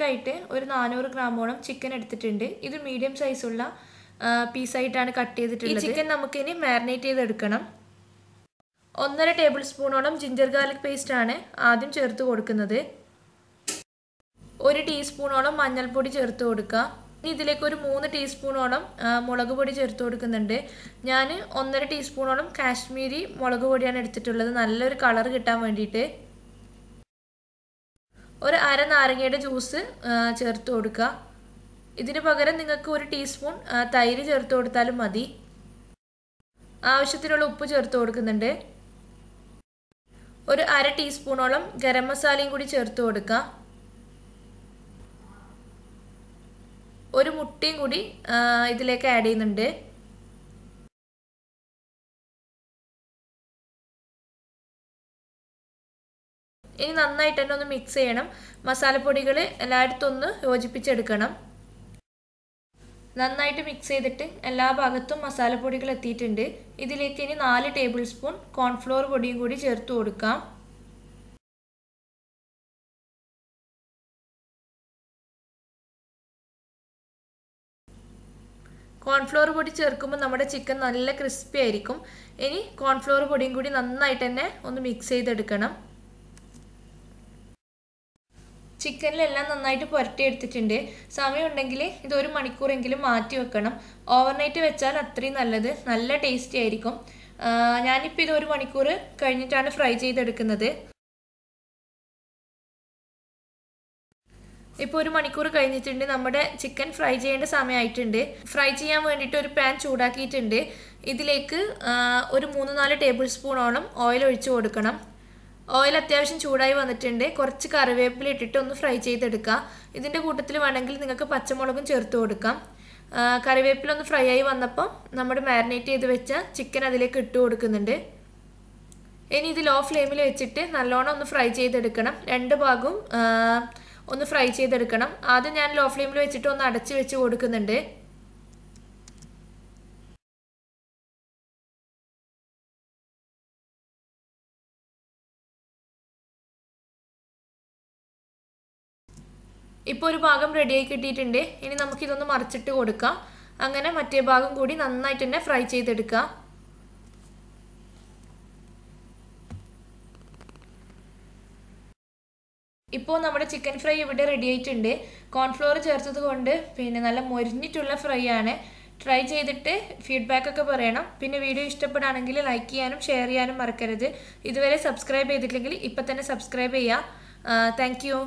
ഇതിലേക്കായിട്ട് ഒരു 400 ഗ്രാമോളം ചിക്കൻ എടുത്തിട്ടുണ്ട്. ഇത് മീഡിയം സൈസുള്ള പീസായിട്ടാണ് കട്ട് ചെയ്തിട്ടുള്ളത്. ഈ ചിക്കൻ നമുക്കിനി മാരിനേറ്റ് ചെയ്തെടുക്കണം. 1.5 ടേബിൾ സ്പൂണോളം ജിഞ്ചർ ഗാർലിക് പേസ്റ്റ് ആണ് ആദ്യം ചേർത്ത് കൊടുക്കുന്നത്. 1 ടീസ്പൂണോളം മഞ്ഞൾപ്പൊടി ചേർത്ത് കൊടുക്കുക. ഇനി ഇതിലേക്ക് ഒരു 3 ടീസ്പൂണോളം മുളക് പൊടി ചേർത്ത് കൊടുക്കുന്നുണ്ട്. ഞാൻ 1.5 ടീസ്പൂണോളം കാശ്മീരി മുളക് പൊടിയാണ് എടുത്തിട്ടുള്ളത്, നല്ലൊരു കളർ കിട്ടാൻ വേണ്ടിയിട്ട്. ഒരു അര നാരങ്ങയുടെ ജ്യൂസ് ചേർത്ത് കൊടുക്കുക. ഇതിന് പകരം നിങ്ങൾക്ക് 1 ടീസ്പൂൺ തൈര് ചേർത്ത് കൊടുത്താലും മതി. ആവശ്യത്തിനുള്ള ഉപ്പ് ചേർത്ത് കൊടുക്കുന്നുണ്ട്. ഒരു അര ടീസ്പൂണോളം ഗരം മസാലയും കൂടി ചേർത്ത് കൊടുക്കുക. ഒരു മുട്ടയും കൂടി ഇതിലേക്ക് ആഡ് ചെയ്യുന്നുണ്ട്. ഇനി നന്നായിട്ട് തന്നെ ഒന്ന് മിക്സ് ചെയ്യണം. മസാലപ്പൊടികൾ എല്ലായിടത്തും ഒന്ന് യോജിപ്പിച്ചെടുക്കണം. നന്നായിട്ട് മിക്സ് ചെയ്തിട്ട് എല്ലാ ഭാഗത്തും മസാലപ്പൊടികൾ എത്തിയിട്ടുണ്ട്. ഇതിലേക്ക് ഇനി 4 ടേബിൾ സ്പൂൺ കോൺഫ്ലോർ പൊടിയും കൂടി ചേർത്ത് കൊടുക്കാം. കോൺഫ്ലോർ പൊടി ചേർക്കുമ്പോൾ നമ്മുടെ ചിക്കൻ നല്ല ക്രിസ്പി ആയിരിക്കും. ഇനി കോൺഫ്ലോർ പൊടിയും കൂടി നന്നായിട്ട് തന്നെ ഒന്ന് മിക്സ് ചെയ്തെടുക്കണം. ചിക്കനിലെല്ലാം നന്നായിട്ട് പുരട്ടിയെടുത്തിട്ടുണ്ട്. സമയമുണ്ടെങ്കിൽ ഇത് 1 മണിക്കൂറെങ്കിലും മാറ്റി വെക്കണം. ഓവർനൈറ്റ് വെച്ചാൽ അത്രയും നല്ലത്, നല്ല ടേസ്റ്റി ആയിരിക്കും. ഞാനിപ്പോൾ ഇത് 1 മണിക്കൂർ കഴിഞ്ഞിട്ടാണ് ഫ്രൈ ചെയ്തെടുക്കുന്നത്. ഇപ്പോൾ 1 മണിക്കൂർ കഴിഞ്ഞിട്ടുണ്ട്. നമ്മുടെ ചിക്കൻ ഫ്രൈ ചെയ്യേണ്ട സമയമായിട്ടുണ്ട്. ഫ്രൈ ചെയ്യാൻ വേണ്ടിയിട്ട് ഒരു പാൻ ചൂടാക്കിയിട്ടുണ്ട്. ഇതിലേക്ക് ഒരു 3-4 ടേബിൾ സ്പൂണോളം ഓയിൽ ഒഴിച്ചു കൊടുക്കണം. ഓയിൽ അത്യാവശ്യം ചൂടായി വന്നിട്ടുണ്ട്. കുറച്ച് കറിവേപ്പില ഇട്ടിട്ട് ഒന്ന് ഫ്രൈ ചെയ്തെടുക്കുക. ഇതിൻ്റെ കൂട്ടത്തിൽ വേണമെങ്കിൽ നിങ്ങൾക്ക് പച്ചമുളകും ചേർത്ത് കൊടുക്കാം. കറിവേപ്പില ഒന്ന് ഫ്രൈ ആയി വന്നപ്പോൾ നമ്മൾ മാരിനേറ്റ് ചെയ്ത് വെച്ച ചിക്കൻ അതിലേക്ക് ഇട്ട് കൊടുക്കുന്നുണ്ട്. ഇനി ഇത് ലോ ഫ്ലെയിമിൽ വെച്ചിട്ട് നല്ലോണം ഒന്ന് ഫ്രൈ ചെയ്തെടുക്കണം. 2 ഭാഗവും ഒന്ന് ഫ്രൈ ചെയ്തെടുക്കണം. ആദ്യം ഞാൻ ലോ ഫ്ലെയിമിൽ വെച്ചിട്ട് ഒന്ന് അടച്ച് വെച്ച് കൊടുക്കുന്നുണ്ട്. ഇപ്പോൾ ഒരു ഭാഗം റെഡിയായി കിട്ടിയിട്ടുണ്ട്. ഇനി നമുക്കിതൊന്ന് മറിച്ചിട്ട് കൊടുക്കാം. അങ്ങനെ മറ്റേ ഭാഗം കൂടി നന്നായിട്ട് തന്നെ ഫ്രൈ ചെയ്തെടുക്കാം. ഇപ്പോൾ നമ്മുടെ ചിക്കൻ ഫ്രൈ ഇവിടെ റെഡി ആയിട്ടുണ്ട്. കോൺഫ്ലോർ ചേർത്തത് കൊണ്ട് പിന്നെ നല്ല മൊരിഞ്ഞിട്ടുള്ള ഫ്രൈ ആണ്. ട്രൈ ചെയ്തിട്ട് ഫീഡ്ബാക്കൊക്കെ പറയണം. പിന്നെ വീഡിയോ ഇഷ്ടപ്പെടുകയാണെങ്കിൽ ലൈക്ക് ചെയ്യാനും ഷെയർ ചെയ്യാനും മറക്കരുത്. ഇതുവരെ സബ്സ്ക്രൈബ് ചെയ്തിട്ടില്ലെങ്കിൽ ഇപ്പം തന്നെ സബ്സ്ക്രൈബ് ചെയ്യുക. Thank you.